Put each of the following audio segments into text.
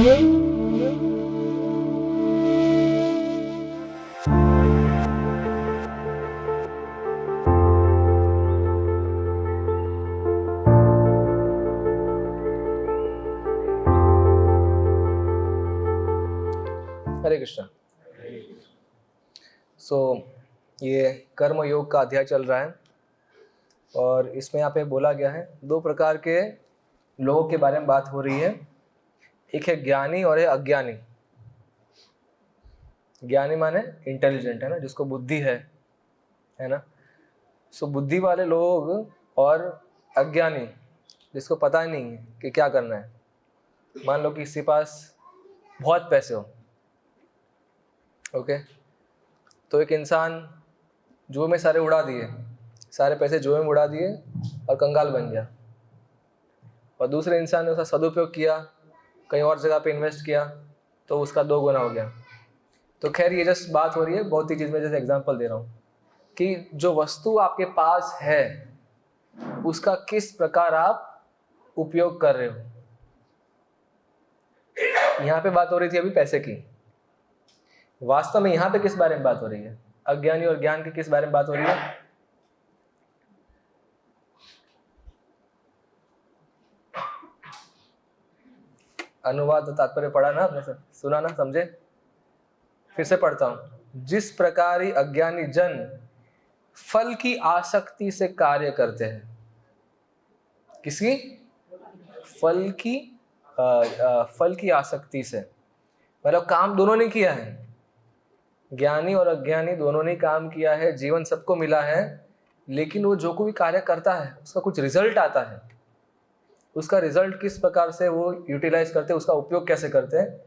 हरे कृष्णा। ये कर्म योग का अध्याय चल रहा है और इसमें यहाँ पे बोला गया है दो प्रकार के लोगों के बारे में बात हो रही है। एक है ज्ञानी और है अज्ञानी। ज्ञानी माने इंटेलिजेंट, है ना, जिसको बुद्धि है ना। बुद्धि वाले लोग और अज्ञानी, जिसको पता ही नहीं है कि क्या करना है। मान लो कि किसी पास बहुत पैसे हो, ओके, तो एक इंसान जुए में सारे उड़ा दिए, सारे पैसे जुए में उड़ा दिए और कंगाल बन गया। और दूसरे इंसान ने उसका सदुपयोग किया, कहीं और जगह पे इन्वेस्ट किया, तो उसका 2 गुना हो गया। तो खैर ये जस्ट बात हो रही है, बहुत ही चीज़ में जैसे एग्जांपल दे रहा हूँ कि जो वस्तु आपके पास है उसका किस प्रकार आप उपयोग कर रहे हो। यहाँ पे बात हो रही थी अभी पैसे की। वास्तव में यहाँ पे किस बारे में बात हो रही है? अज्ञानी और ज्ञान की किस बारे में बात हो रही है? अनुवाद तात्पर्य पढ़ा ना आपने, सर सुना ना, समझे? फिर से पढ़ता हूं। जिस प्रकार ही अज्ञानी जन फल की आसक्ति से कार्य करते हैं। किसकी? फल की आसक्ति से, मतलब काम दोनों ने किया है। ज्ञानी और अज्ञानी दोनों ने काम किया है, जीवन सबको मिला है, लेकिन वो जो कोई कार्य करता है उसका कुछ रिजल्ट आता है। उसका रिजल्ट किस प्रकार से वो यूटिलाइज करते हैं, उसका उपयोग कैसे करते हैं।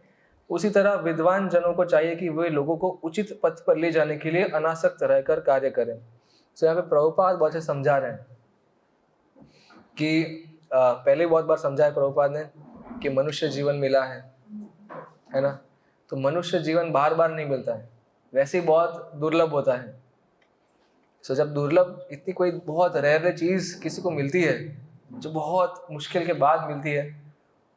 उसी तरह विद्वान जनों को चाहिए कि वे लोगों को उचित पथ पर ले जाने के लिए अनासक्त रहकर कार्य करें। तो यहाँ पे प्रभुपाद बहुत से समझा रहे हैं कि पहले बहुत बार समझाया प्रभुपाद ने कि मनुष्य जीवन मिला है ना। तो मनुष्य जीवन बार बार नहीं मिलता है, वैसे ही बहुत दुर्लभ होता है। जब दुर्लभ, इतनी कोई बहुत रेयर चीज किसी को मिलती है जो बहुत मुश्किल के बाद मिलती है,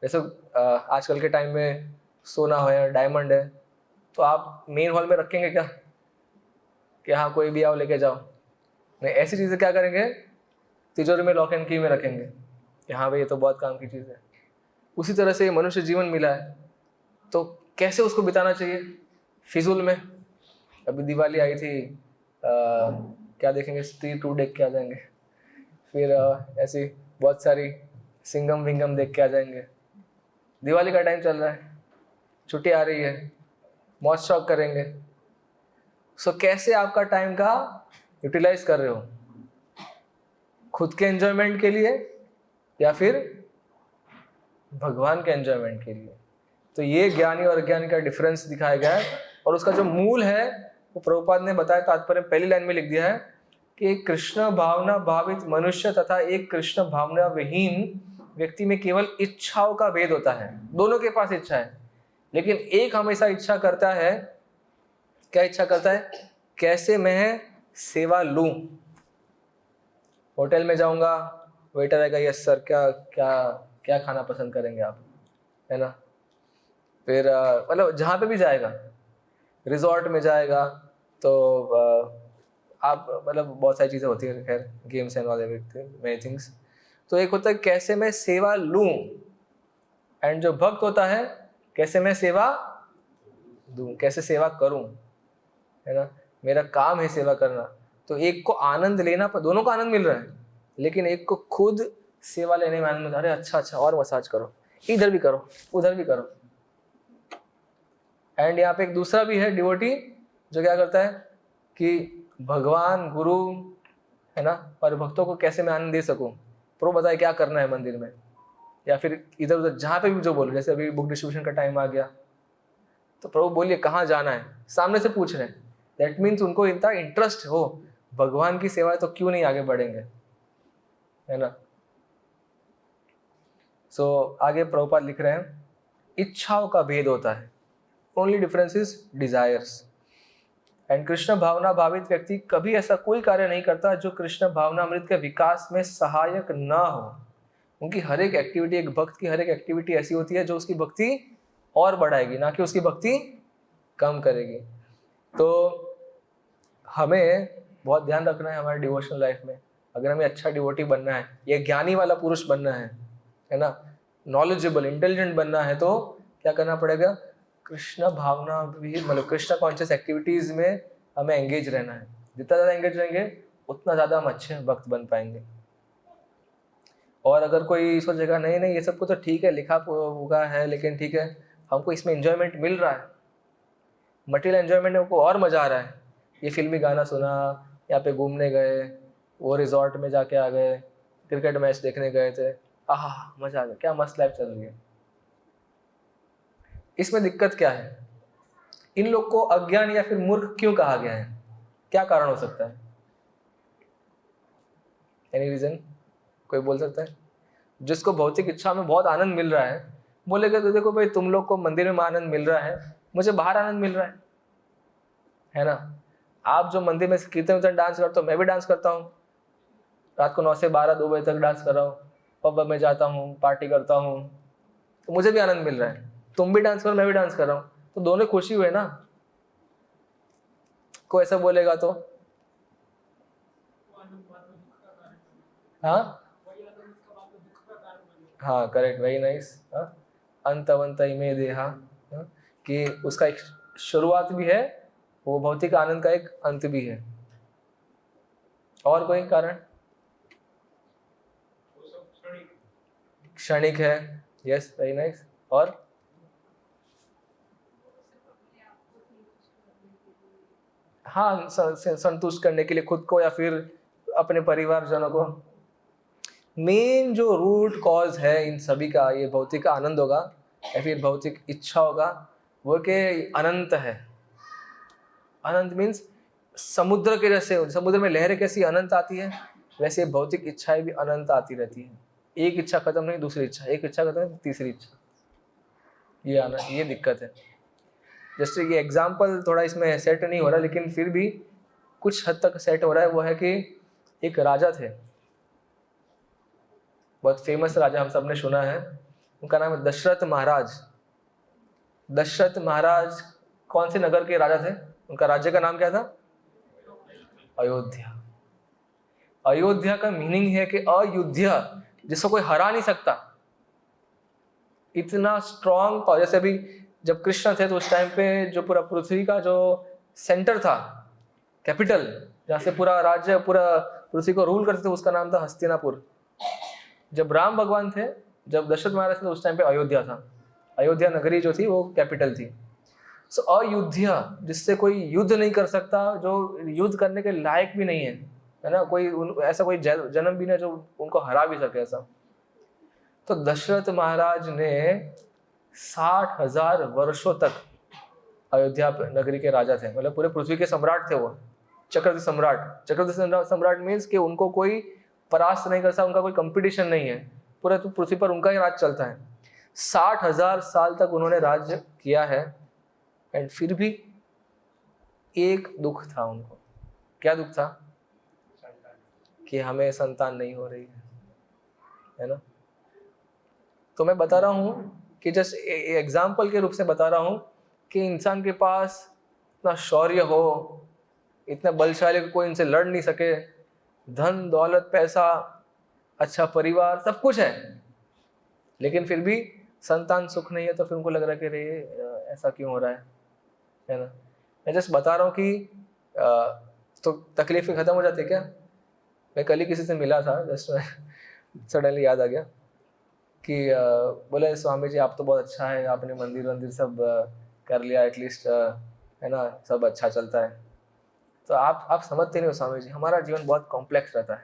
जैसे आजकल के टाइम में सोना है, डायमंड है, तो आप मेन हॉल में रखेंगे क्या कि हाँ कोई भी आओ लेके जाओ? नहीं, ऐसी चीजें क्या करेंगे, तिजोरी में लॉक एंड की में रखेंगे कि हाँ भाई ये तो बहुत काम की चीज है। उसी तरह से मनुष्य जीवन मिला है, तो कैसे उसको बिताना चाहिए? फिजूल में। अभी दिवाली आई थी, क्या देखेंगे, स्त्री 2 देख के आ जाएंगे, फिर ऐसी बहुत सारी सिंगम विंगम देख के आ जाएंगे। दिवाली का टाइम चल रहा है, छुट्टी आ रही है, मौज शौक करेंगे। कैसे आपका टाइम का यूटिलाइज कर रहे हो? खुद के एंजॉयमेंट के लिए या फिर भगवान के एंजॉयमेंट के लिए? तो ये ज्ञानी और अज्ञानी का डिफरेंस दिखाया गया है। और उसका जो मूल है वो प्रभुपाद ने बताया, तात्पर्य पहली लाइन में लिख दिया है कि एक कृष्ण भावना भावित मनुष्य तथा एक कृष्ण भावना विहीन व्यक्ति में केवल इच्छाओं का भेद होता है। दोनों के पास इच्छा है, लेकिन एक हमेशा इच्छा करता है, क्या इच्छा करता है? कैसे मैं सेवा लूं। होटल में जाऊंगा, वेटर आएगा, यस सर, क्या क्या क्या खाना पसंद करेंगे आप, है ना। फिर मतलब जहाँ पे भी जाएगा, रिजॉर्ट में जाएगा, तो आप मतलब बहुत सारी चीज़ें होती है, खैर games and all everything, many things. तो एक होता है कैसे मैं सेवा लूं, एंड जो भक्त होता है कैसे मैं सेवा दूं, कैसे सेवा करूं, है ना। मेरा काम है सेवा करना। तो एक को आनंद लेना, पर दोनों को आनंद मिल रहा है, लेकिन एक को खुद सेवा लेने में आनंद मिल रहा है। अरे अच्छा और मसाज करो, इधर भी करो, उधर भी करो। एंड यहाँ पे एक दूसरा भी है डिवोटी, जो क्या करता है कि भगवान गुरु, है ना, और भक्तों को कैसे मैं आनंद दे सकूं, प्रभु बताए क्या करना है मंदिर में, या फिर इधर उधर जहाँ पे भी जो बोलो। जैसे अभी बुक डिस्ट्रीब्यूशन का टाइम आ गया, तो प्रभु बोलिए कहाँ जाना है, सामने से पूछ रहे हैं। दैट मीन्स उनको इतना इंटरेस्ट हो भगवान की सेवा, तो क्यों नहीं आगे बढ़ेंगे, है ना। आगे प्रभुपाद लिख रहे हैं, इच्छाओं का भेद होता है, only difference is desires. And Krishna भावना भावित व्यक्ति कभी ऐसा कोई कार्य नहीं करता जो कृष्ण भावना अमृत के विकास में सहायक ना हो। उनकी हर एक एक्टिविटी, एक भक्त की हर एक एक्टिविटी ऐसी होती है जो उसकी भक्ति और बढ़ाएगी, ना कि उसकी भक्ति कम करेगी। तो हमें बहुत ध्यान रखना है हमारे डिवोशनल लाइफ में। अगर हमें अच्छा डिवोटी बनना है, ये ज्ञानी वाला पुरुष बनना है ना, नॉलेजेबल इंटेलिजेंट बनना है, तो क्या करना पड़ेगा? कृष्ण भावना भी, मतलब कृष्ण कॉन्शियस एक्टिविटीज में हमें एंगेज रहना है। जितना ज़्यादा एंगेज रहेंगे उतना ज़्यादा हम अच्छे भक्त बन पाएंगे। और अगर कोई सोचेगा नहीं नहीं ये सब कुछ तो ठीक है, लिखा होगा है, लेकिन ठीक है हमको इसमें एंजॉयमेंट मिल रहा है, मटेरियल एंजॉयमेंट में हमको और मज़ा आ रहा है, ये फिल्मी गाना सुना, यहाँ पे घूमने गए, वो रिजॉर्ट में जाके आ गए, क्रिकेट मैच देखने गए थे, आहा मज़ा आ गया, क्या मस्त लाइफ चल रही है। इसमें दिक्कत क्या है? इन लोग को अज्ञान या फिर मूर्ख क्यों कहा गया है? क्या कारण हो सकता है? Any reason? कोई बोल सकता है? जिसको भौतिक इच्छा में बहुत आनंद मिल रहा है बोलेगा तो देखो भाई तुम लोग को मंदिर में आनंद मिल रहा है, मुझे बाहर आनंद मिल रहा है ना। आप जो मंदिर में कीर्तन डांस करते हो, मैं भी डांस करता हूँ, रात को 9 से 12 2 बजे तक डांस कर रहा हूँ, पब में जाता हूँ, पार्टी करता हूँ, तो मुझे भी आनंद मिल रहा है। तुम भी डांस करो, मैं भी डांस कर रहा हूँ, तो दोनों खुशी हुए ना। कोई ऐसा बोलेगा तो हाँ करेक्ट, वेरी नाइस। अंतवंत इमे देहा, कि उसका एक शुरुआत भी है, वो भौतिक आनंद का एक अंत भी है। और कोई कारण? क्षणिक है, यस वेरी नाइस। और हाँ संतुष्ट करने के लिए खुद को या फिर अपने परिवारजनों को। मेन जो रूट कॉज है इन सभी का, ये भौतिक आनंद होगा या फिर भौतिक इच्छा होगा, वो के अनंत है। अनंत मीन्स समुद्र के जैसे, समुद्र में लहरें कैसी अनंत आती है, वैसे भौतिक इच्छाएं भी अनंत आती रहती है। एक इच्छा खत्म नहीं दूसरी इच्छा, एक इच्छा खत्म नहीं तीसरी इच्छा, ये आना, ये दिक्कत है। जैसे ये एग्जाम्पल थोड़ा इसमें सेट नहीं हो रहा, लेकिन फिर भी कुछ हद तक सेट हो रहा है। वो है कि एक राजा थे, बहुत फेमस राजा, हम सब ने सुना है, उनका नाम है दशरथ महाराज। दशरथ महाराज कौन से नगर के राजा थे? उनका राज्य का नाम क्या था? अयोध्या। अयोध्या का मीनिंग है कि अयुध्य, जिसको कोई हरा नहीं सकता, इतना स्ट्रॉन्ग। और जैसे अभी जब कृष्ण थे तो उस टाइम पे जो पूरा पृथ्वी का जो सेंटर था, कैपिटल, जहाँ से पूरा राज्य पूरा पृथ्वी को रूल करते थे, उसका नाम था हस्तिनापुर। जब राम भगवान थे, जब दशरथ महाराज थे, तो उस टाइम पे अयोध्या था, अयोध्या नगरी जो थी वो कैपिटल थी। सो अयुध्य, जिससे कोई युद्ध नहीं कर सकता, जो युद्ध करने के लायक भी नहीं है ना, कोई ऐसा कोई जन्म भी नहीं जो उनको हरा भी सके ऐसा। तो दशरथ महाराज ने 60,000 वर्षों तक अयोध्या नगरी के राजा थे, मतलब पूरे पृथ्वी के सम्राट थे वो, चक्रवर्ती सम्राट। चक्रवर्ती सम्राट मीन्स कि उनको कोई परास्त नहीं कर सकता, उनका कोई कंपटीशन नहीं है, पूरे पृथ्वी पर उनका ही राज चलता है। 60,000 साल तक उन्होंने राज्य किया है, एंड फिर भी एक दुख था उनको। क्या दुख था? कि हमें संतान नहीं हो रही है ना। तो मैं बता रहा हूँ कि जस्ट एग्जाम्पल के रूप से बता रहा हूँ कि इंसान के पास इतना शौर्य हो, इतना बलशाली, कोई इनसे लड़ नहीं सके, धन दौलत पैसा अच्छा परिवार सब कुछ है, लेकिन फिर भी संतान सुख नहीं है, तो फिर उनको लग रहा है कि रे ऐसा क्यों हो रहा है ना। मैं जस्ट बता रहा हूँ कि तो तकलीफें खत्म हो जाती है क्या। मैं कल ही किसी से मिला था, जस्ट सडनली याद आ गया कि बोले स्वामी जी आप तो बहुत अच्छा है, आपने मंदिर वंदिर सब कर लिया, एटलीस्ट है ना, सब अच्छा चलता है। तो आप समझते नहीं हो स्वामी जी, हमारा जीवन बहुत कॉम्प्लेक्स रहता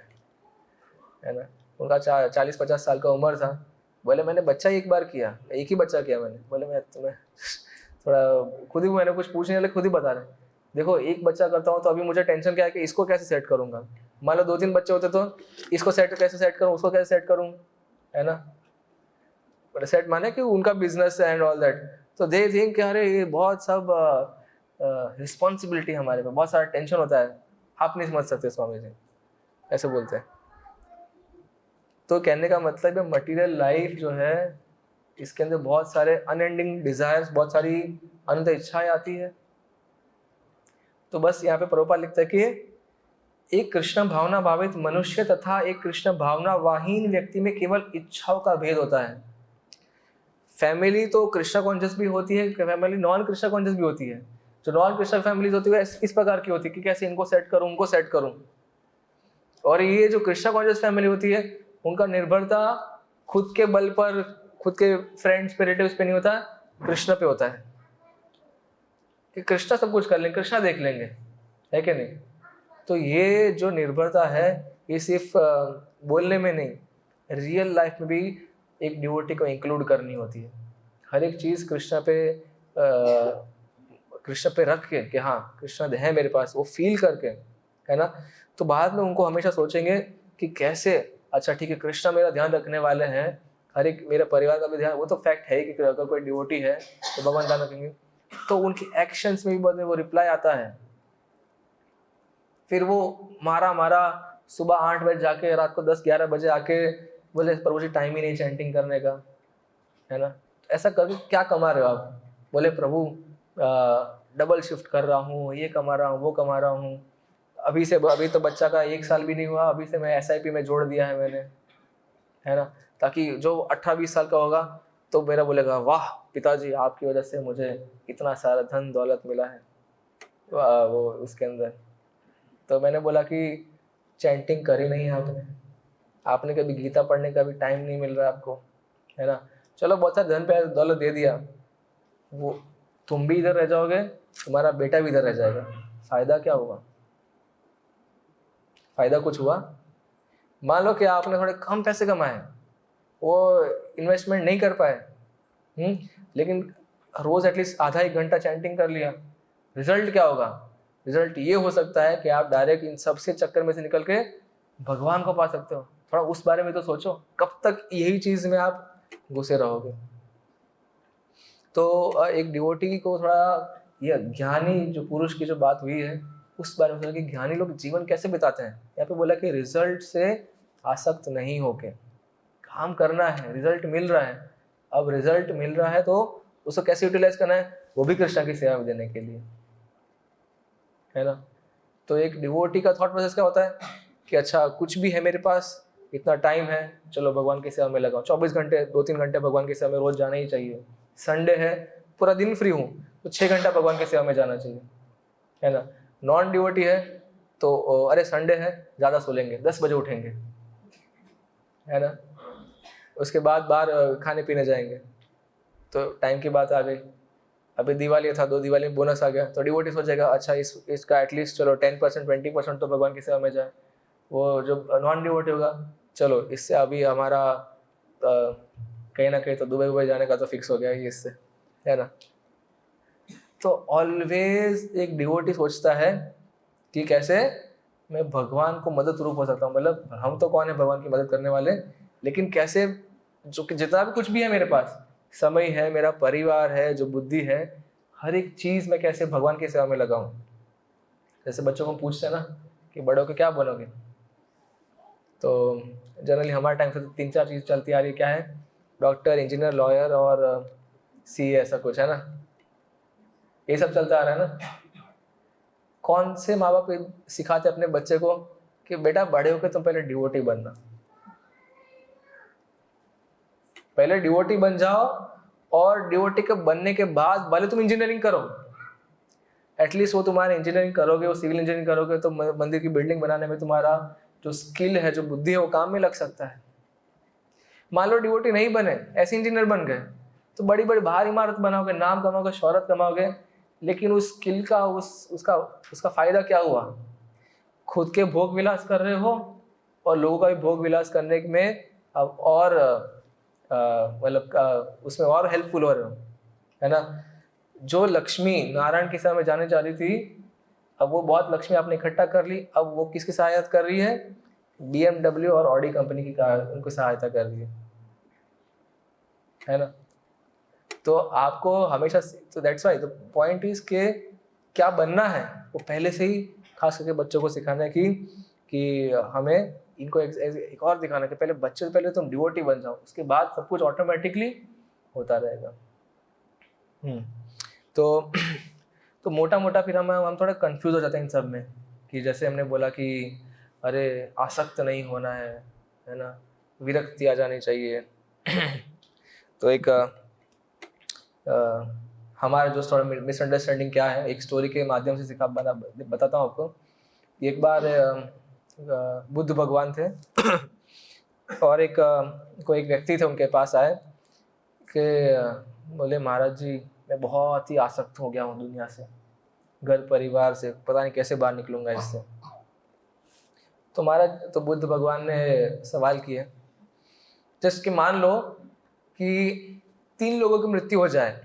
है ना। उनका 40-50 साल का उम्र था। बोले मैंने बच्चा ही एक बार किया, एक ही बच्चा किया मैंने। बोले मैं तुम्हें थोड़ा खुद ही, मैंने कुछ पूछने लगे खुद ही बता रहे, देखो एक बच्चा करता हूँ तो अभी मुझे टेंशन क्या है कि इसको कैसे सेट करूँगा। मान लो 2-3 बच्चे होते तो इसको कैसे सेट करूँ, उसको कैसे सेट करूँ, है ना। सेट माने कि उनका बिजनेस एंड ऑल दैट, तो दे थिंक अरे ये बहुत सब रिस्पॉन्सिबिलिटी हमारे पे, बहुत सारा टेंशन होता है, आप नहीं समझ सकते स्वामी जी, ऐसे बोलते हैं। तो कहने का मतलब है मटेरियल लाइफ जो है इसके अंदर बहुत सारे अनएंडिंग डिजायर्स, बहुत सारी अनंत इच्छाएं आती है। तो बस यहाँ पे प्रभुपाद लिखता है कि एक कृष्ण भावना भावित मनुष्य तथा एक कृष्ण भावना वाहीन व्यक्ति में केवल इच्छाओं का भेद होता है। फैमिली तो कृष्ण कॉन्शियस भी होती है, फैमिली नॉन कृष्ण कॉन्शियस भी होती है। जो नॉन कृष्ण फैमिलीज होती है इस प्रकार की होती है कि कैसे इनको सेट करूं, उनको सेट करूं। और ये जो कृष्ण कॉन्शियस फैमिली होती है उनका निर्भरता खुद के बल पर, खुद के फ्रेंड्स पे, रिलेटिव्स पे नहीं होता, कृष्ण पे होता है कि कृष्णा सब कुछ कर लेंगे, कृष्णा देख लेंगे, है कि नहीं। तो ये जो निर्भरता है ये सिर्फ बोलने में नहीं, रियल लाइफ में भी एक डिवोटी को इंक्लूड करनी होती है। हर एक चीज़ कृष्णा पे रख के कि हाँ कृष्णा है मेरे पास, वो फील करके, है ना। तो बाद में उनको हमेशा सोचेंगे कि कैसे, अच्छा ठीक है कृष्णा मेरा ध्यान रखने वाले हैं, हर एक मेरे परिवार का भी ध्यान, वो तो फैक्ट है कि अगर कोई डिवोटी है तो भगवान ध्यान रखेंगे। तो उनकी एक्शंस में भी बाद में वो रिप्लाई आता है। फिर वो मारा सुबह 8 बजे जाके रात को 10-11 बजे आके बोले प्रभु जी टाइम ही नहीं चैंटिंग करने का, है ना। ऐसा करके क्या कमा रहे हो आप? बोले प्रभु डबल शिफ्ट कर रहा हूँ, ये कमा रहा हूँ, वो कमा रहा हूँ, अभी तो बच्चा का 1 साल भी नहीं हुआ, अभी से मैं SIP में जोड़ दिया है मैंने, है ना, ताकि जो 18-20 साल का होगा तो मेरा बोलेगा वाह पिताजी आपकी वजह से मुझे इतना सारा धन दौलत मिला है वो उसके अंदर। तो मैंने बोला कि चैंटिंग करी नहीं है आपने कभी गीता पढ़ने का भी टाइम नहीं मिल रहा आपको, है ना। चलो बहुत सारे धन पे दौलत दे दिया, वो तुम भी इधर रह जाओगे, तुम्हारा बेटा भी इधर रह जाएगा, फायदा क्या हुआ? फायदा कुछ हुआ? मान लो कि आपने थोड़े कम पैसे कमाए, वो इन्वेस्टमेंट नहीं कर पाए, लेकिन रोज एटलीस्ट आधा 1 घंटा चैंटिंग कर लिया, रिजल्ट क्या होगा? रिजल्ट ये हो सकता है कि आप डायरेक्ट इन सबसे चक्कर में से निकल के भगवान को पा सकते हो। थोड़ा उस बारे में तो सोचो, कब तक यही चीज में आप घुसे रहोगे। तो एक डिवोटी को थोड़ा ये ज्ञानी जो पुरुष की जो बात हुई है उस बारे में सोचो कि ज्ञानी लोग जीवन कैसे बिताते हैं। यहाँ पे बोला कि रिजल्ट से आसक्त नहीं होके काम करना है, रिजल्ट मिल रहा है, अब रिजल्ट मिल रहा है तो उसको कैसे यूटिलाइज करना है, वो भी कृष्णा की सेवा में देने के लिए, है ना। तो एक डिवोटी का थॉट प्रोसेस क्या होता है कि अच्छा कुछ भी है मेरे पास, इतना टाइम है, चलो भगवान की सेवा में लगाओ, 24 घंटे 2-3 घंटे भगवान की सेवा में रोज जाना ही चाहिए। संडे है पूरा दिन फ्री हूँ तो 6 घंटा भगवान की सेवा में जाना चाहिए, है ना। नॉन डिवोटी है तो अरे संडे है ज़्यादा सो लेंगे, 10 बजे उठेंगे, है ना। उसके बाद बाहर खाने पीने जाएंगे, तो टाइम की बात आ गई, अभी दिवाली था 2 दिवाली में बोनस आ गया, तो डिवोटी सोचेगा अच्छा इसका एटलीस्ट चलो 10% 20% तो भगवान की सेवा में जाए। वो जो नॉन डिवोटी होगा चलो इससे अभी हमारा कहीं ना कहीं तो दुबई जाने का तो फिक्स हो गया ही इससे, है ना। तो ऑलवेज एक डिवोटी सोचता है कि कैसे मैं भगवान को मदद रूप हो सकता हूँ, मतलब हम तो कौन है भगवान की मदद करने वाले, लेकिन कैसे जो कि जितना भी कुछ भी है मेरे पास, समय है, मेरा परिवार है, जो बुद्धि है, हर एक चीज मैं कैसे भगवान की सेवा में लगाऊं। जैसे बच्चों को पूछते हैं ना कि बड़े होकर क्या बनोगे, तो जनरली हमारे टाइम से तो 3-4 चीज चलती आ रही है, क्या है, डॉक्टर, इंजीनियर, लॉयर और CA, ऐसा कुछ है ना, ये सब चलता आ रहा है ना। कौन से माँ बाप सिखाते अपने बच्चे को कि बेटा बड़े होकर तुम पहले डिवोटी बनना, पहले डिवोटी बन जाओ, और डिवोटी के बनने के बाद भले तुम इंजीनियरिंग करो, एटलीस्ट वो तुम्हारे इंजीनियरिंग करोगे, वो सिविल इंजीनियरिंग करोगे तो मंदिर की बिल्डिंग बनाने में तुम्हारा जो स्किल है, जो बुद्धि है, वो काम में लग सकता है। मान लो डिवोटी नहीं बने, ऐसे इंजीनियर बन गए, तो बड़ी बड़ी बाहर इमारत बनाओगे, नाम कमाओगे, शोहरत कमाओगे, लेकिन उस स्किल का उसका फायदा क्या हुआ? खुद के भोग विलास कर रहे हो और लोगों का भी भोग विलास करने में अब और मतलब उसमें और हेल्पफुल हो रहे हो, है ना। जो लक्ष्मी नारायण की सेवा में जाने जा रही थी, अब वो बहुत लक्ष्मी आपने इकट्ठा कर ली, अब वो किसकी सहायता कर रही है? BMW और ऑडी कंपनी की उनको सहायता कर रही है ना। तो आपको हमेशा, तो that's why the point is के क्या बनना है वो पहले से ही खास करके बच्चों को सिखाना है कि हमें इनको एक और दिखाना है कि पहले बच्चे, पहले तुम डिवोटी बन जाओ, उसके बाद सब कुछ ऑटोमेटिकली होता रहेगा। तो मोटा मोटा फिर हम थोड़ा कंफ्यूज हो जाते हैं इन सब में, कि जैसे हमने बोला कि अरे आसक्त नहीं होना है ना, विरक्ति आ जानी चाहिए। तो एक हमारा जो थोड़ा मिसअंडरस्टैंडिंग क्या है, एक स्टोरी के माध्यम से बताता हूँ आपको। एक बार बुद्ध भगवान थे और कोई एक व्यक्ति थे, उनके पास आए कि बोले महाराज जी मैं बहुत ही आसक्त हो गया हूँ दुनिया से, घर परिवार से, पता नहीं कैसे बाहर निकलूंगा इससे। तो महाराज, तो बुद्ध भगवान ने सवाल किए, जैसे कि मान लो कि 3 लोगों की मृत्यु हो जाए।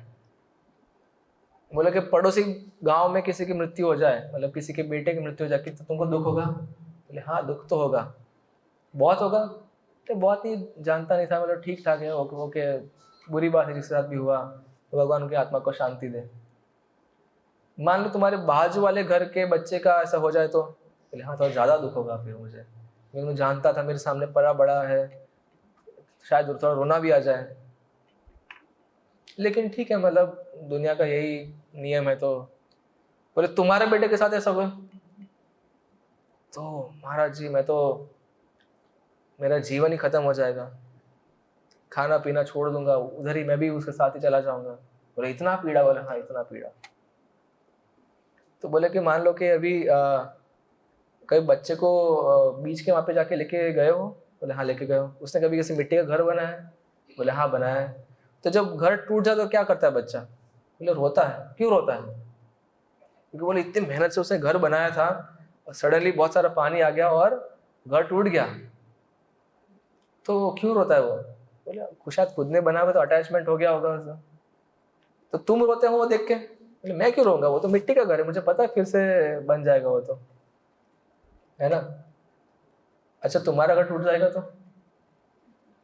बोले कि पड़ोसी गांव में किसी की मृत्यु हो जाए, मतलब किसी के बेटे की मृत्यु हो जाए, तो तुमको दुख होगा? बोले हाँ दुख तो होगा। बहुत होगा? तो बहुत ही जानता नहीं था, मतलब ठीक ठाक है, ओके बुरी बात है जिसके साथ भी हुआ, तो भगवान उनकी आत्मा को शांति दे। मान लो तुम्हारे बाजू वाले घर के बच्चे का ऐसा हो जाए तो? बोले हाँ तो ज़्यादा दुख होगा फिर मुझे, मैं जानता था मेरे सामने पड़ा बड़ा है, शायद थोड़ा रोना भी आ जाए, लेकिन ठीक है, मतलब दुनिया का यही नियम है। तो बोले तुम्हारे बेटे के साथ ऐसा हुआ? तो महाराज जी मेरा जीवन ही खत्म हो जाएगा, खाना पीना छोड़ दूंगा, उधर ही मैं भी उसके साथ ही चला जाऊंगा। बोले इतना पीड़ा? बोले हाँ इतना पीड़ा। तो बोले कि मान लो कि अभी कभी बच्चे को बीच के वहाँ पे जाके लेके गए हो? बोले हाँ लेके गए हो। उसने कभी किसी मिट्टी का घर बनाया है? बोले हाँ बनाया है। तो जब घर टूट जाए तो क्या करता है बच्चा? बोले रोता है। क्यों रोता है? क्योंकि बोले इतनी मेहनत से उसने घर बनाया था और सडनली बहुत सारा पानी आ गया और घर टूट गया, तो क्यों रोता है वो? बोले शायद खुद ने बनाया, तो अटैचमेंट हो गया होगा उसका। तो तुम रोते हो वो देख के? बोले मैं क्यों रोऊंगा, वो तो मिट्टी का घर है, मुझे पता है फिर से बन जाएगा वो तो, है ना। अच्छा तुम्हारा घर टूट जाएगा तो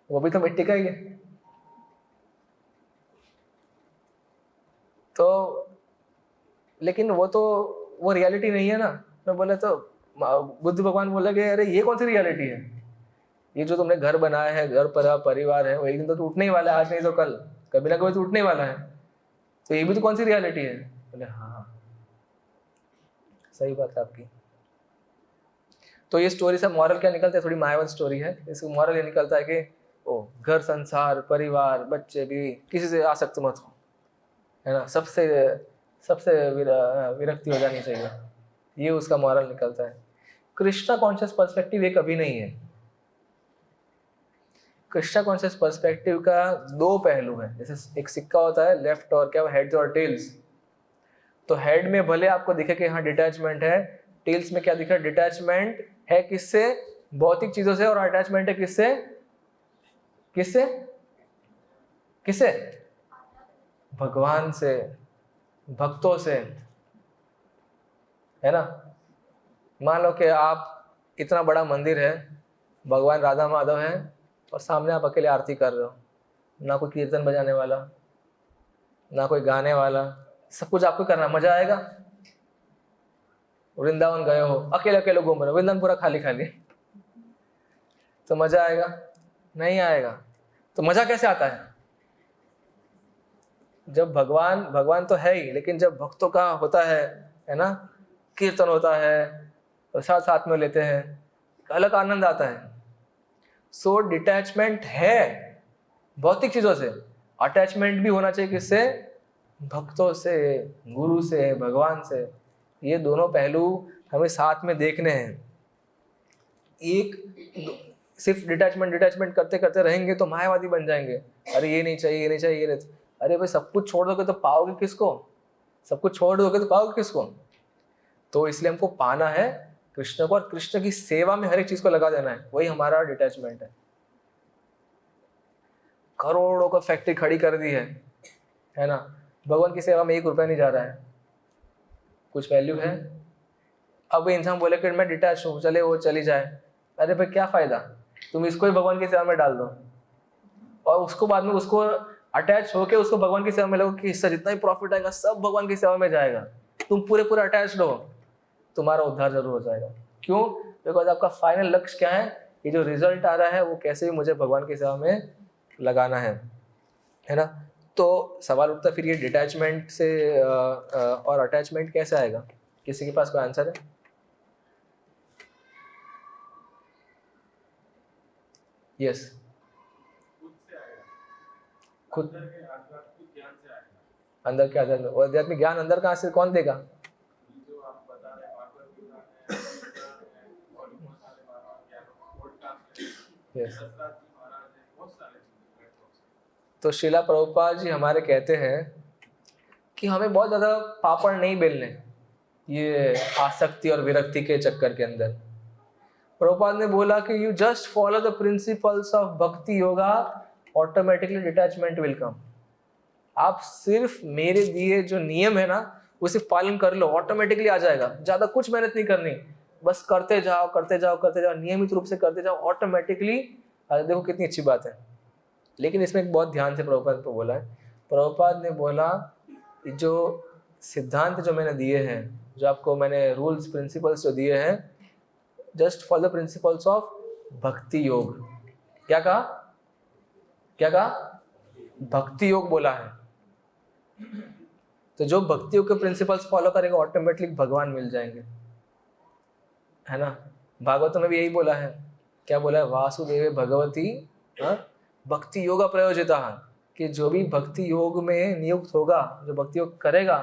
वो भी तो मिट्टी का ही है। तो लेकिन वो रियलिटी नहीं है ना। मैं बोले तो बुद्ध भगवान बोले कि अरे ये कौन सी रियलिटी है, ये जो तुमने घर बनाया है, घर पर परिवार है, वो एक दिन तो टूटने ही वाला है, आज नहीं तो कल, कभी ना कभी टूटने ही वाला है, तो ये भी तो कौन सी रियलिटी है? बोले हाँ सही बात है आपकी। तो ये स्टोरी से मॉरल क्या निकलता है? थोड़ी मायावत स्टोरी है। इसका मॉरल ये निकलता है कि घर संसार परिवार बच्चे भी किसी से आसक्त मत हो, है ना, सबसे विरक्ति हो जानी चाहिए, ये उसका मॉरल निकलता है। कृष्णा कॉन्शियस पर्सपेक्टिव ये कभी नहीं है। कृष्णा कॉन्शियस पर्सपेक्टिव का 2 पहलू है। जैसे एक सिक्का होता है, लेफ्ट और क्या, हेड्स और टेल्स। तो हेड में भले आपको दिखे कि हाँ डिटैचमेंट है, टेल्स में क्या दिखा? डिटैचमेंट है किससे? भौतिक चीजों से, और अटैचमेंट है किससे? किससे? किससे? भगवान से, भक्तों से, है ना। मान लो कि आप, इतना बड़ा मंदिर है, भगवान राधा माधव है, और सामने आप अकेले आरती कर रहे हो, ना कोई कीर्तन बजाने वाला, ना कोई गाने वाला, सब कुछ आपको करना, मजा आएगा? वृंदावन गए हो, अकेले अकेले घूम रहे हो, वृंदावन पूरा खाली खाली, तो मजा आएगा? नहीं आएगा। तो मजा कैसे आता है? जब भगवान तो है ही, लेकिन जब भक्तों का होता है ना, कीर्तन होता है, प्रसाद साथ में लेते हैं, अलग आनंद आता है। सो डिटैचमेंट है भौतिक चीजों से, अटैचमेंट भी होना चाहिए किससे? भक्तों से, गुरु से, भगवान से। ये दोनों पहलू हमें साथ में देखने हैं। सिर्फ डिटैचमेंट करते करते रहेंगे तो मायावादी बन जाएंगे। अरे ये नहीं चाहिए, ये नहीं चाहिए, ये नहीं। अरे भाई सब कुछ छोड़ दोगे तो पाओगे किसको? सब कुछ छोड़ दोगे तो पाओगे किसको? तो इसलिए हमको पाना है कृष्ण को, और कृष्ण की सेवा में हर एक चीज को लगा देना है, वही हमारा डिटैचमेंट है। करोड़ों का फैक्ट्री खड़ी कर दी है ना, भगवान की सेवा में 1 रुपया नहीं जा रहा है, कुछ वैल्यू है? अब इंसान बोले कि मैं डिटैच हूँ, चले वो चली जाए, अरे भाई क्या फायदा, तुम इसको ही भगवान की सेवा में डाल दो, और उसको बाद में उसको अटैच होके उसको भगवान की सेवा में लगो कि इससे जितना ही प्रॉफिट आएगा सब भगवान की सेवा में जाएगा। तुम पूरे अटैच्ड हो, तुम्हारा उद्धार जरूर हो जाएगा। क्यों? बिकॉज आपका फाइनल लक्ष्य क्या है? ये जो रिजल्ट आ रहा है वो कैसे भी मुझे भगवान की सेवा में लगाना है ना। तो सवाल उठता फिर ये डिटैचमेंट से और अटैचमेंट कैसे आएगा? किसी के पास कोई आंसर है? यस, खुद अंदर के आधार में। और आध्यात्मिक ज्ञान अंदर कहाँ से कौन देगा? यस। तो श्रीला प्रभुपाद जी हमारे कहते हैं कि हमें बहुत ज़्यादा पापड़ नहीं बेलने ये आसक्ति और विरक्ति के चक्कर के अंदर। प्रभुपाद ने बोला कि you just follow the principles of bhakti yoga, automatically detachment will come. आप सिर्फ मेरे दिए जो नियम है ना उसे पालन कर लो, ऑटोमेटिकली आ जाएगा। ज़्यादा कुछ मेहनत नहीं करनी, बस करते जाओ करते जाओ करते जाओ, नियमित रूप से करते जाओ, ऑटोमेटिकली। देखो कितनी अच्छी बात है। लेकिन इसमें एक बहुत ध्यान से प्रभुपाद को बोला है। प्रभुपाद ने बोला जो सिद्धांत जो मैंने दिए हैं, जो आपको मैंने रूल्स प्रिंसिपल्स जो दिए हैं, just follow the principles of भक्ति योग। क्या कहा? क्या कहा? भक्ति योग बोला है। तो जो भक्ति योग के प्रिंसिपल्स फॉलो करेगा ऑटोमेटिकली भगवान मिल जाएंगे, है ना। भागवत में भी यही बोला है। क्या बोला है? वासुदेव भगवती भक्ति योगा प्रयोजिता, कि जो भी भक्ति योग में नियुक्त होगा, जो भक्ति योग करेगा,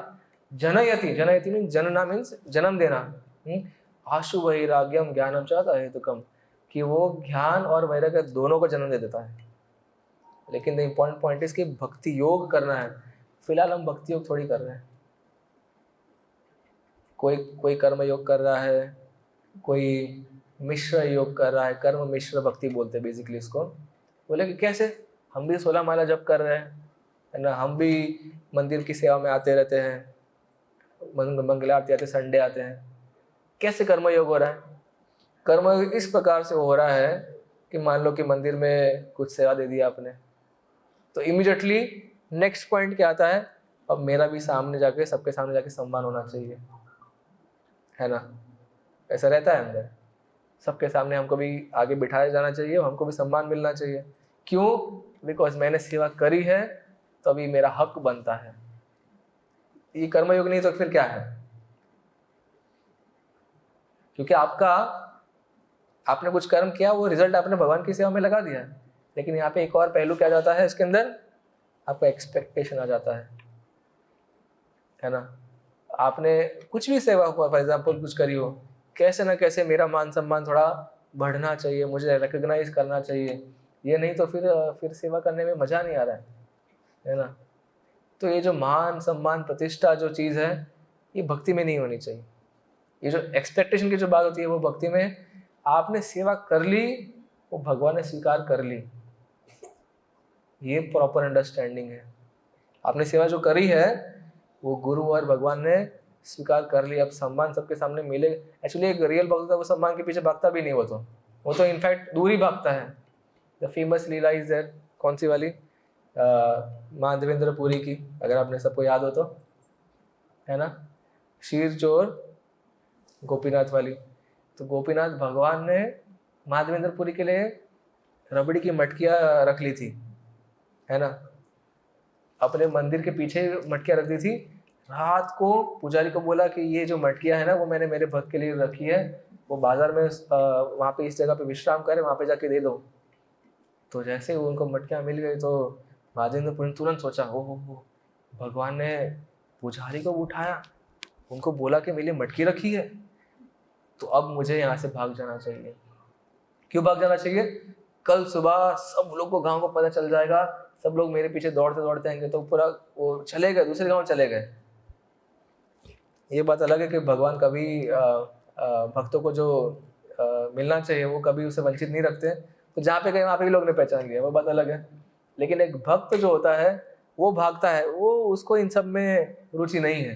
जनयति, जनयति मीन्स जनना मीन्स जन्म देना, आशु वैराग्यम ज्ञानम च अहेतुकम, कि वो ज्ञान और वैराग्य दोनों को जन्म दे देता है। लेकिन द इम्पोर्टेंट पॉइंट इज कि भक्ति योग करना है। फिलहाल हम भक्ति योग थोड़ी कर रहे हैं। कोई कर्म योग कर रहा है, कोई मिश्र योग कर रहा है। कर्म मिश्र भक्ति बोलते हैं बेसिकली इसको। बोले कि कैसे? हम भी 16 माला जप कर रहे हैं, है ना, हम भी मंदिर की सेवा में आते रहते हैं, मंगल आरती आते, संडे आते हैं। कैसे कर्म योग हो रहा है? कर्म योग इस प्रकार से हो रहा है कि मान लो कि मंदिर में कुछ सेवा दे दिया आपने, तो इमीडिएटली नेक्स्ट पॉइंट क्या आता है? अब मेरा भी सामने जाके, सबके सामने जाके सम्मान होना चाहिए, है ना। ऐसा रहता है अंदर, सबके सामने हमको भी आगे बिठाया जाना चाहिए, हमको भी सम्मान मिलना चाहिए। क्यों? बिकॉज मैंने सेवा करी है तो अभी मेरा हक बनता है। ये कर्मयोग नहीं तो फिर क्या है? क्योंकि आपने कुछ कर्म किया, वो रिजल्ट आपने भगवान की सेवा में लगा दिया। लेकिन यहाँ पे एक और पहलू क्या जाता है इसके अंदर? आपका एक्सपेक्टेशन आ जाता है ना। आपने कुछ भी सेवा हुआ, फॉर एग्जाम्पल कुछ करी हो, कैसे ना कैसे मेरा मान सम्मान थोड़ा बढ़ना चाहिए, मुझे रिकग्नाइज करना चाहिए। ये नहीं तो फिर सेवा करने में मजा नहीं आ रहा है ना। तो ये जो मान सम्मान प्रतिष्ठा जो चीज़ है, ये भक्ति में नहीं होनी चाहिए। ये जो एक्सपेक्टेशन की जो बात होती है वो भक्ति में, आपने सेवा कर ली, वो भगवान ने स्वीकार कर ली, ये प्रॉपर अंडरस्टैंडिंग है। आपने सेवा जो करी है वो गुरु और भगवान ने स्वीकार कर ली। अब सम्मान सबके सामने मिले। एक्चुअली एक रियल भक्त होता है, वो सम्मान के पीछे भागता भी नहीं, वो तो इनफैक्ट दूर ही भागता है। The famous Leela is that, कौन सी वाली? माधवेंद्र पुरी की, अगर आपने सबको याद हो तो, है ना, शीर चोर गोपीनाथ वाली। तो गोपीनाथ भगवान ने माधवेंद्र पुरी के लिए रबड़ी की मटकियाँ रख ली थी, है ना, अपने मंदिर के पीछे मटकियाँ रख दी थी। रात को पुजारी को बोला कि ये जो मटकियाँ है ना, वो मैंने मेरे भक्त के लिए रखी है, वो बाजार में वहाँ पे इस जगह पे विश्राम करे, वहाँ पे जाके दे दो। तो जैसे ही उनको मटकियाँ मिल गई तो माधवेंद्र पुरी ने तुरंत सोचा, ओहो, भगवान ने पुजारी को उठाया, उनको बोला कि मेरे लिए मटकी रखी है, तो अब मुझे यहाँ से भाग जाना चाहिए। क्यों भाग जाना चाहिए? कल सुबह सब लोग को, गाँव को पता चल जाएगा, सब लोग मेरे पीछे दौड़ते दौड़ते आएंगे, तो पूरा वो चले गए, दूसरे गाँव चले गए। ये बात अलग है कि भगवान कभी भक्तों को जो मिलना चाहिए वो कभी उसे वंचित नहीं रखते। तो जहाँ पे गए वहाँ पे भी लोग ने पहचान लिया, वो बात अलग है। लेकिन एक भक्त जो होता है वो भागता है, वो उसको इन सब में रुचि नहीं है,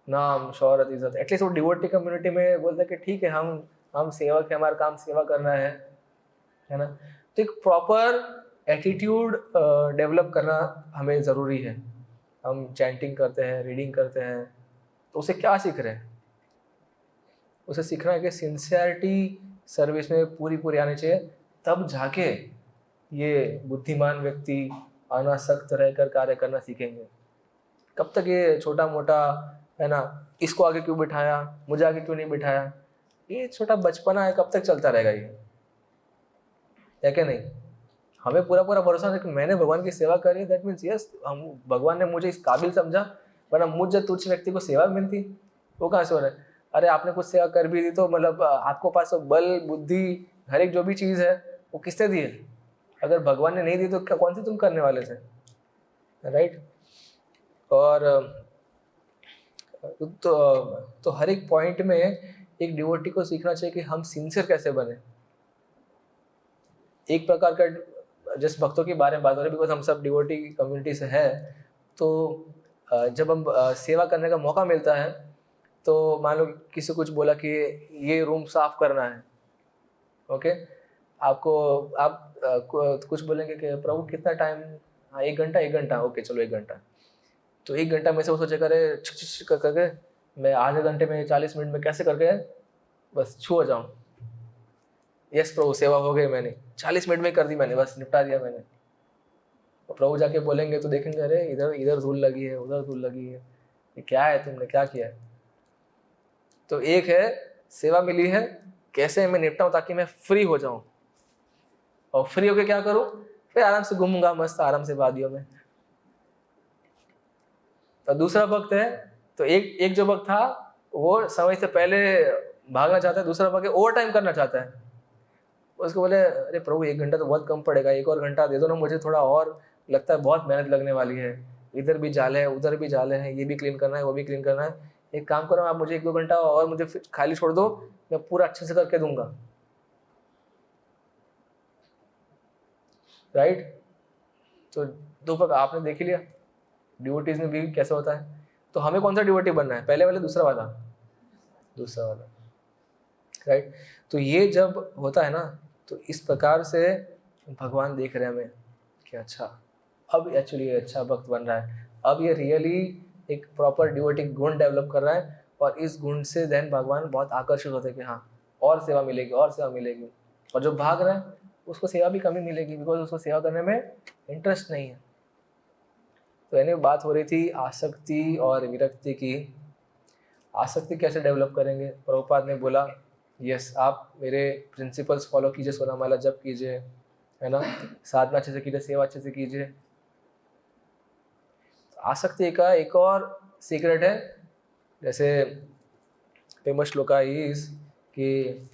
नाम शौहरत इज्जत। एटलीस्ट वो डिवोटी कम्युनिटी में बोलते हैं कि ठीक है, हम सेवक है, हमारा काम सेवा करना है ना। तो एक प्रॉपर एटीट्यूड डेवलप करना हमें ज़रूरी है। हम चैंटिंग करते हैं, रीडिंग करते हैं, तो उसे क्या सीख रहे हैं? उसे सीखना है कि सिंसियरिटी सर्विस में पूरी आनी चाहिए, तब जाके ये बुद्धिमान व्यक्ति अनासक्त रहकर कार्य करना सीखेंगे। कब तक ये छोटा मोटा है ना, इसको आगे क्यों बिठाया, मुझे आगे क्यों नहीं बिठाया, ये छोटा बचपना है, कब तक चलता रहेगा ये, है क्या नहीं? हमें पूरा पूरा भरोसा है कि मैंने भगवान की सेवा करी, दैट मीन्स यस, हम भगवान ने मुझे इस काबिल समझा, वरना मुझ जब तुच्छ व्यक्ति को सेवा मिलती, वो कहाँ से हो रहा है? अरे आपने कुछ सेवा कर भी दी तो मतलब आपको पास तो बल बुद्धि हर एक जो भी चीज़ है वो किसने दी है? अगर भगवान ने नहीं दी तो क्या कौन सी तुम करने वाले थे, राइट? और तो हर एक पॉइंट में एक डिवोटी को सीखना चाहिए कि हम सिंसियर कैसे बने। एक प्रकार का जिस भक्तों के बारे में बात हो रही है, बिकॉज हम सब डिवोटी कम्युनिटी से है, तो जब हम सेवा करने का मौका मिलता है तो मान लो किसी कुछ बोला कि ये रूम साफ करना है, ओके, आपको आप कुछ बोलेंगे कि प्रभु कितना टाइम? हाँ 1 घंटा, ओके चलो 1 घंटा। तो 1 घंटा में से वो सोचे करे करके मैं आधे घंटे में 40 मिनट में कैसे करके बस छू जाऊँ। यस प्रभु सेवा हो गई, मैंने 40 मिनट में कर दी, मैंने बस निपटा दिया मैंने। तो प्रभु जाके बोलेंगे तो देखेंगे अरे इधर इधर धूल लगी है, उधर धूल लगी है, ये क्या है, तुमने क्या किया है? तो एक है सेवा मिली है, कैसे मैं निपटाऊं ताकि मैं फ्री हो जाऊं, और फ्री होके क्या करूं? फिर आराम से घूमूंगा मस्त आराम से वादियों में। तो दूसरा भक्त है, तो एक जो भक्त था वो समय से पहले भागना चाहता है, दूसरा भक्त ओवर टाइम करना चाहता है। उसको बोले अरे प्रभु 1 घंटा तो बहुत कम पड़ेगा, 1 और घंटा दे दो ना मुझे, थोड़ा और लगता है बहुत मेहनत लगने वाली है, इधर भी जाले है उधर भी जाले हैं, ये भी क्लीन करना है वो भी क्लीन करना है, एक काम करो आप मुझे 1-2 घंटा और मुझे खाली छोड़ दो, मैं पूरा अच्छे से करके दूंगा, राइट? तो दो पग आपने देख लिया डिवोटीज में भी कैसा होता है। तो हमें कौन सा डिवोटी बनना है, पहले वाला दूसरा वाला? दूसरा वाला, राइट? तो ये जब होता है ना तो इस प्रकार से भगवान देख रहे हैं हमें कि अच्छा अब एक्चुअली अच्छा भक्त बन रहा है, अब ये रियली एक प्रॉपर डिवोटिक गुण डेवलप कर रहा है, और इस गुण से देन भगवान बहुत आकर्षित होते हैं कि हाँ और सेवा मिलेगी और सेवा मिलेगी। और जो भाग रहा है उसको सेवा भी कमी मिलेगी, बिकॉज उसको सेवा करने में इंटरेस्ट नहीं है। तो यानी बात हो रही थी आसक्ति और विरक्ति की। आसक्ति कैसे डेवलप करेंगे? प्रभुपाद ने बोला यस आप मेरे प्रिंसिपल्स फॉलो कीजिए, 16 माला जप कीजिए, है ना, साधना अच्छे से कीजिए, सेवा अच्छे से कीजिए। आसक्ति का एक और सीक्रेट है, जैसे फेमस श्लोका इज कि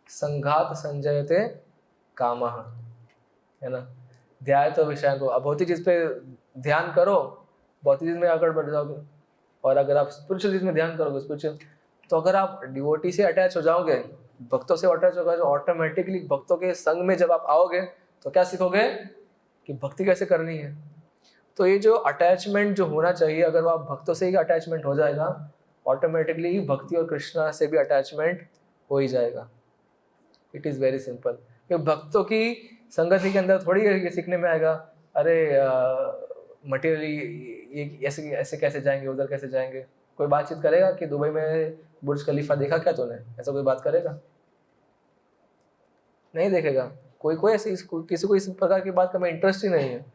संघात संजयते कामः, है ना, ध्याय तो विषय को, अब भौतिक चीज पे ध्यान करो, भौतिक चीज में आगे बढ़ जाओगे, और अगर आप स्पिरिचुअल चीज में ध्यान करोगे स्पिरिचुअल, तो अगर आप डिवोटी से अटैच हो जाओगे, भक्तों से अटैच होगा, जो ऑटोमेटिकली भक्तों के संग में जब आप आओगे तो क्या सीखोगे कि भक्ति कैसे करनी है। तो ये जो अटैचमेंट जो होना चाहिए, अगर वो आप भक्तों से ही अटैचमेंट हो जाएगा, ऑटोमेटिकली भक्ति और कृष्णा से भी अटैचमेंट हो ही जाएगा। It is very simple. क्योंकि भक्तों की संगति के अंदर थोड़ी ये सीखने में आएगा अरे मटेरियली ये ऐसे ऐसे कैसे जाएंगे, उधर कैसे जाएंगे। कोई बातचीत करेगा कि दुबई में बुर्ज खलीफा देखा क्या तूने, ऐसा कोई बात करेगा? नहीं देखेगा। कोई ऐसे किसी को इस प्रकार की बात का में इंटरेस्ट ही नहीं है।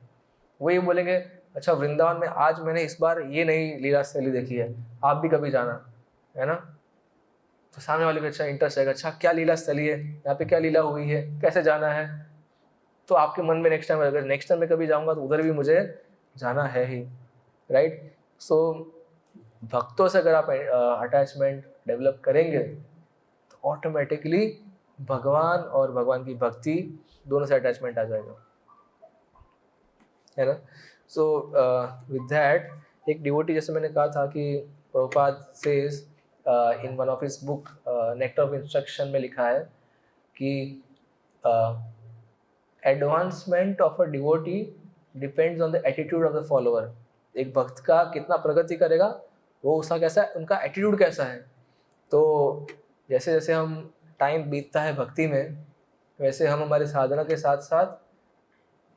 वो ये बोलेंगे अच्छा वृंदावन में आज मैंने इस बार ये नई लीला स्थली देखी है, आप भी कभी जाना, है ना। तो सामने वाले को अच्छा इंटरेस्ट आएगा, अच्छा क्या लीला स्थली है, यहाँ पे क्या लीला हुई है, कैसे जाना है। तो आपके मन में नेक्स्ट टाइम अगर नेक्स्ट टाइम मैं कभी जाऊँगा तो उधर भी मुझे जाना है ही, राइट। सो भक्तों से अगर आप अटैचमेंट डेवलप करेंगे तो ऑटोमेटिकली भगवान और भगवान की भक्ति दोनों से अटैचमेंट आ जाएगा, है ना। सो विद दैट एक डिवोटी, जैसे मैंने कहा था कि Prabhupada says in one of his book nectar of instruction में लिखा है कि advancement of a devotee depends on the attitude of the follower. एक भक्त का कितना प्रगति करेगा वो उसका कैसा है, उनका एटीट्यूड कैसा है। तो जैसे जैसे हम टाइम बीतता है भक्ति में, वैसे हम हमारे साधना के साथ साथ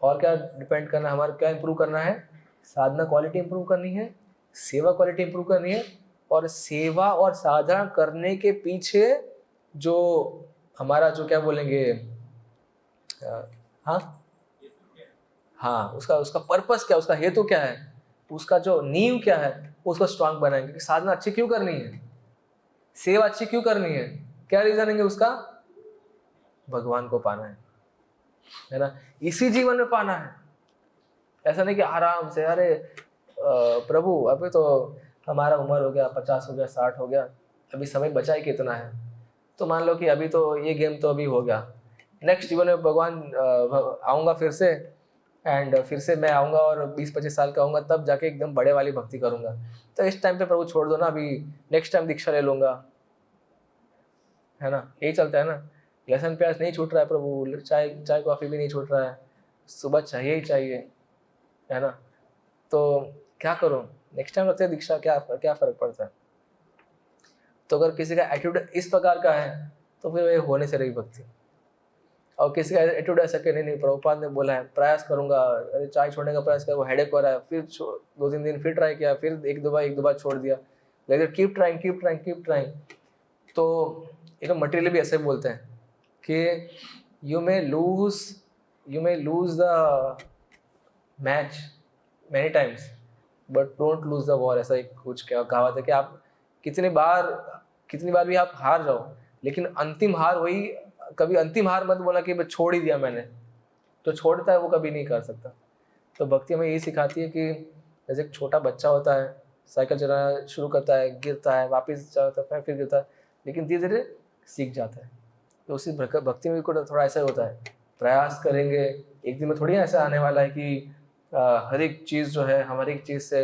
और क्या डिपेंड करना है, हमारा क्या इंप्रूव करना है, साधना क्वालिटी इंप्रूव करनी है, सेवा क्वालिटी इंप्रूव करनी है, और सेवा और साधना करने के पीछे जो हमारा जो क्या बोलेंगे हाँ हाँ, उसका उसका पर्पस क्या, उसका हेतु क्या है, उसका जो नींव क्या है, उसको स्ट्रांग बनाएंगे कि साधना अच्छी क्यों करनी है, सेवा अच्छी क्यों करनी है, क्या रीजन है उसका, भगवान को पाना है ना, इसी जीवन में पाना है। ऐसा नहीं कि आराम से अरे प्रभु अभी तो हमारा उम्र हो गया, 50 हो गया, 60 हो गया, अभी समय बचा ही कितना है, तो मान लो कि अभी तो ये गेम तो अभी हो गया, नेक्स्ट जीवन में भगवान आऊँगा फिर से, एंड फिर से मैं आऊँगा और 20-25 साल का आऊँगा, तब जाके एकदम बड़े वाली भक्ति करूँगा। तो इस टाइम पे प्रभु छोड़ दो ना, अभी नेक्स्ट टाइम दीक्षा ले लूँगा, है ना, यही चलता है ना। लहसुन प्याज नहीं छूट रहा है प्रभु, चाय चाय कॉफ़ी भी नहीं छूट रहा है, सुबह चाहिए ही चाहिए, है ना, तो क्या करो, नेक्स्ट टाइम रखते हैं दीक्षा, क्या क्या फ़र्क पड़ता है। तो अगर किसी का एटीट्यूड इस प्रकार का है तो फिर वो होने से रही भक्ति। और किसी का एटीट्यूड ऐसा कि नहीं प्रभुपाद ने बोला है प्रयास करूंगा, अरे चाय छोड़ने का प्रयास किया, वो हेडेक हो रहा है, फिर 2-3 दिन फिर ट्राई किया, फिर एक दो बार छोड़ दिया, लेकिन कीप ट्राइंग। तो मटेरियली भी ऐसे बोलते हैं कि you may lose the match many times but don't lose the war, ऐसा एक कुछ क्या कहावत है कि आप कितनी बार भी आप हार जाओ, लेकिन अंतिम हार वही, कभी अंतिम हार मत बोला कि छोड़ ही दिया मैंने, जो छोड़ता है वो कभी नहीं कर सकता। तो भक्ति हमें यही सिखाती है कि जैसे एक छोटा बच्चा होता है, साइकिल चलाना शुरू करता है, गिरता है, वापस चलाता है, फिर गिरता है, लेकिन धीरे धीरे सीख जाता है। तो उसी भक्ति में भी थोड़ा ऐसा होता है, प्रयास करेंगे, एक दिन में थोड़ी ऐसा आने वाला है कि हर एक चीज़ जो है हम हर एक चीज़ से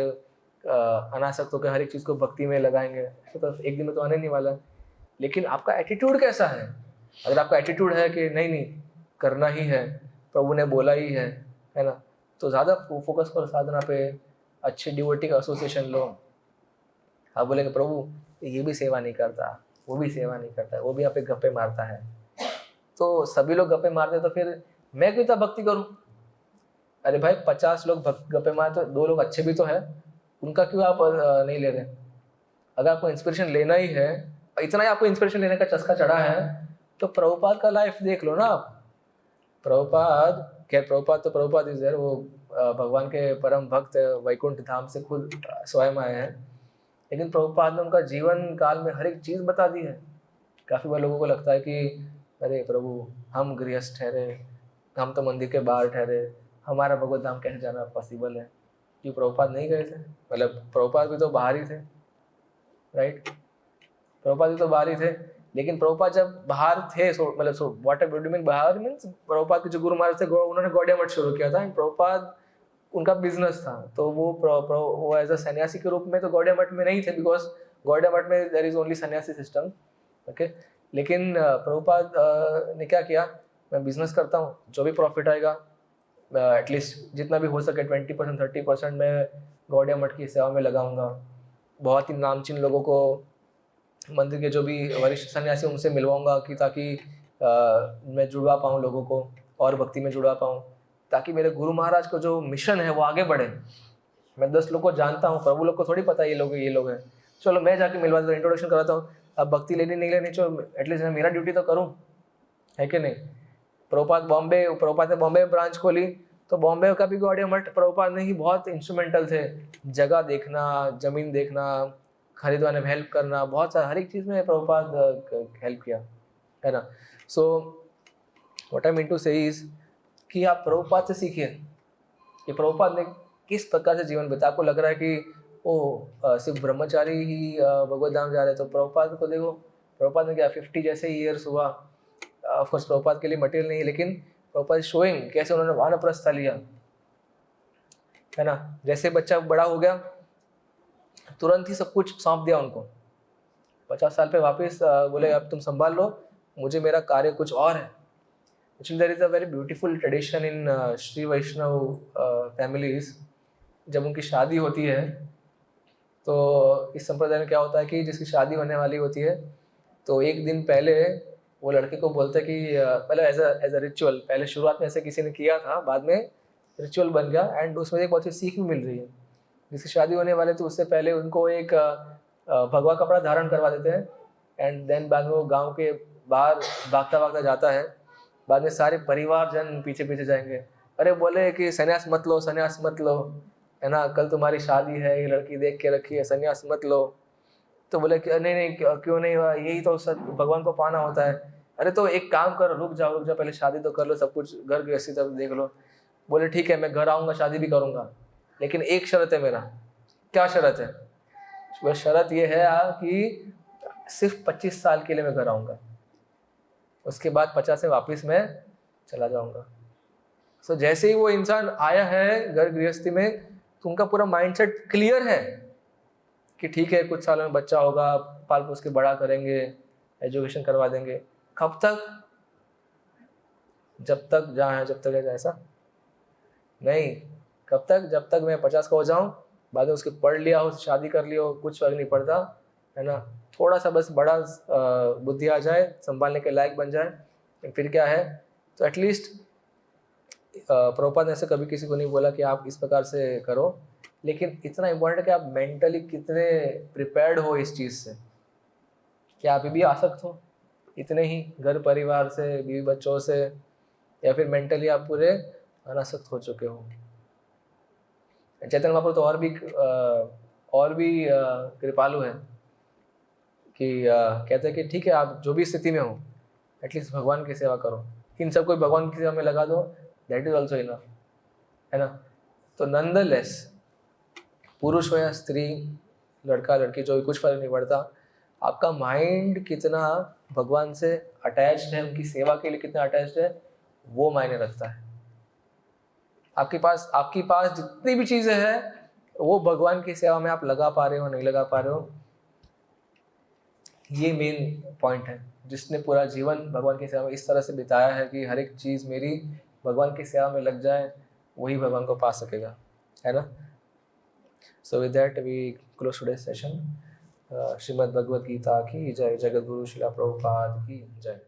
अनासक्त होकर हर एक चीज़ को भक्ति में लगाएंगे, तो एक दिन में तो आने नहीं वाला है। लेकिन आपका एटीट्यूड कैसा है, अगर आपका एटीट्यूड है कि नहीं करना ही है, प्रभु ने बोला ही है ना, तो ज़्यादा फोकस करो साधना पे, अच्छे डिवोटी का एसोसिएशन लो। आप बोलेंगे प्रभु ये भी सेवा नहीं करता, वो भी सेवा नहीं करता, वो भी यहाँ पे गप्पे मारता है, तो सभी लोग गप्पे मारते तो फिर मैं क्यों इतना भक्ति करूँ। अरे भाई 50 लोग गप्पे मारते, 2 लोग अच्छे भी तो है, उनका क्यों आप नहीं ले रहे। अगर आपको इंस्पिरेशन लेना ही है, इतना ही आपको इंस्पिरेशन लेने का चस्का चढ़ा है, तो प्रभुपाद का लाइफ देख लो ना आप। प्रभुपाद इज देयर, वो भगवान के परम भक्त वैकुंठ धाम से खुद स्वयं आए हैं, लेकिन प्रभुपाद ने उनका जीवन काल में हर एक चीज़ बता दी है। काफ़ी बार लोगों को लगता है कि अरे प्रभु हम गृहस्थ ठहरे, हम तो मंदिर के बाहर ठहरे, हमारा भगवत धाम कैसे जाना पॉसिबल है, कि प्रभुपाद नहीं गए थे, मतलब प्रभुपाद भी तो बाहर ही थे, राइट, प्रभुपाद भी तो बाहर ही थे। लेकिन प्रभुपाद जब बाहर थे, मतलब व्हाट आई मीन बाहर मीन्स, प्रभुपाद के जो गुरु महाराज थे उन्होंने गौड़िया मठ शुरू किया था, प्रभुपाद उनका बिजनेस था, तो वो एज अ सन्यासी के रूप में तो गौड़िया मठ में नहीं थे, बिकॉज गौड़िया मठ में देयर इज ओनली सन्यासी सिस्टम, ओके। लेकिन प्रभुपाद ने क्या किया, मैं बिजनेस करता हूँ, जो भी प्रॉफिट आएगा एटलीस्ट जितना भी हो सके 20% 30% मैं गौड़िया मठ की सेवा में लगाऊंगा। बहुत ही नामचीन लोगों को, मंदिर के जो भी वरिष्ठ सन्यासी उनसे मिलवाऊंगा, कि ताकि मैं जुड़वा पाऊँ लोगों को और भक्ति में जुड़वा पाऊँ, ताकि मेरे गुरु महाराज को जो मिशन है वो आगे बढ़े। मैं 10 लोग को जानता हूँ, प्रभु लोग को थोड़ी पता ये लोग हैं, चलो मैं जाके मिलवा देता हूँ, इंट्रोडक्शन कराता हूँ, अब भक्ति लेनी नहीं लेनी, चलो एटलीस्ट मैं मेरा ड्यूटी तो करूँ, है कि नहीं। प्रभुपाद ने बॉम्बे में ब्रांच खोली, तो बॉम्बे का भी गौड़िया मठ प्रभुपाद ने ही बहुत इंस्ट्रूमेंटल थे, जगह देखना, जमीन देखना, खरीदवाने में हेल्प करना, बहुत सारा हर एक चीज़ में प्रभुपाद हेल्प किया, है ना। So what I mean to say is कि आप प्रभुपाद से सीखिए कि प्रभुपाद ने किस प्रकार से जीवन बिताया। आपको लग रहा है कि सिर्फ ब्रह्मचारी ही भगवत धाम जा रहे, तो प्रभुपाद को देखो, प्रभुपाद ने क्या 50 जैसे ईयर्स हुआ, ऑफ कोर्स प्रभुपाद के लिए मटेरियल नहीं है, लेकिन प्रभुपाद शोइंग कैसे उन्होंने वानप्रस्थ लिया, है ना। जैसे बच्चा बड़ा हो गया तुरंत ही सब कुछ सौंप दिया उनको, 50 साल पे वापस बोले अब तुम संभाल लो, मुझे मेरा कार्य कुछ और है। Actually there is a very beautiful tradition in Shri Vaishnava families. जब उनकी शादी होती है तो इस संप्रदाय में क्या होता है कि जिसकी शादी होने वाली होती है, तो एक दिन पहले वो लड़के को बोलते हैं कि पहले एज अ रिचुअल, पहले शुरुआत में ऐसे किसी ने किया था, बाद में रिचुअल बन गया, एंड उसमें एक बहुत सी सीख भी मिल रही है। जिसकी शादी होने वाले तो उससे पहले उनको एक भगवा कपड़ा धारण करवा देते हैं, एंड देन बाद में वो गांव के बाहर भागता भागता जाता है, बाद में सारे परिवारजन पीछे पीछे जाएंगे, अरे बोले कि संन्यास मत लो, संन्यास मत लो, है ना, कल तुम्हारी शादी है, ये लड़की देख के रखी है, संन्यास मत लो। तो बोले कि नहीं नहीं, क्यों नहीं हुआ, यही तो सब भगवान को पाना होता है। अरे तो एक काम करो, रुक जाओ रुक जाओ, पहले शादी तो कर लो, सब कुछ घर गृहस्थी तब देख लो। बोले ठीक है, मैं घर आऊँगा, शादी भी करूँगा, लेकिन एक शर्त है मेरा। क्या शर्त है? वह शर्त ये है कि सिर्फ 25 साल के लिए मैं घर आऊँगा, उसके बाद 50 से वापस मैं चला जाऊँगा। सो जैसे ही वो इंसान आया है घर गृहस्थी में, तो उनका पूरा माइंडसेट क्लियर है कि ठीक है, कुछ सालों में बच्चा होगा, पाल पोस के बड़ा करेंगे, एजुकेशन करवा देंगे। कब तक? जब तक जहाँ है, जब तक है, ऐसा नहीं। कब तक? जब तक मैं 50 का हो जाऊँ, बाद में उसके पढ़ लिया हो, शादी कर लिया हो, कुछ फर्क नहीं पड़ता, है ना। थोड़ा सा बस बड़ा बुद्धि आ जाए, संभालने के लायक बन जाए, फिर क्या है, तो एटलीस्ट प्रभुपाद ने ऐसे कभी किसी को नहीं बोला कि आप इस प्रकार से करो, लेकिन इतना इम्पोर्टेंट है कि आप मेंटली कितने प्रिपेयर्ड हो इस चीज़ से, कि आप भी आसक्त हो इतने ही घर परिवार से, बीवी बच्चों से, या फिर मेंटली आप पूरे अनासक्त हो चुके हो। चैतन्य महाप्रभु तो और भी कृपालु है कि कहते हैं कि ठीक है, आप जो भी स्थिति में हो, एटलीस्ट भगवान की सेवा करो, इन सबको भगवान की सेवा में लगा दो, दैट इज ऑल्सो इनफ, है ना। तो नंदलेस, पुरुष हो या स्त्री, लड़का लड़की, जो भी, कुछ फर्क नहीं पड़ता, आपका माइंड कितना भगवान से अटैच्ड है, उनकी सेवा के लिए कितना अटैच्ड है, वो मायने रखता है। आपके पास जितनी भी चीजें हैं, वो भगवान की सेवा में आप लगा पा रहे हो नहीं लगा पा रहे हो, ये मेन पॉइंट है। जिसने पूरा जीवन भगवान की सेवा में इस तरह से बिताया है कि हर एक चीज मेरी भगवान की सेवा में लग जाए, वही भगवान को पा सकेगा, है ना। So with that we close today's session. Shrimad Bhagavad Gita की जय, जगत गुरु श्रील प्रभुपाद की जय।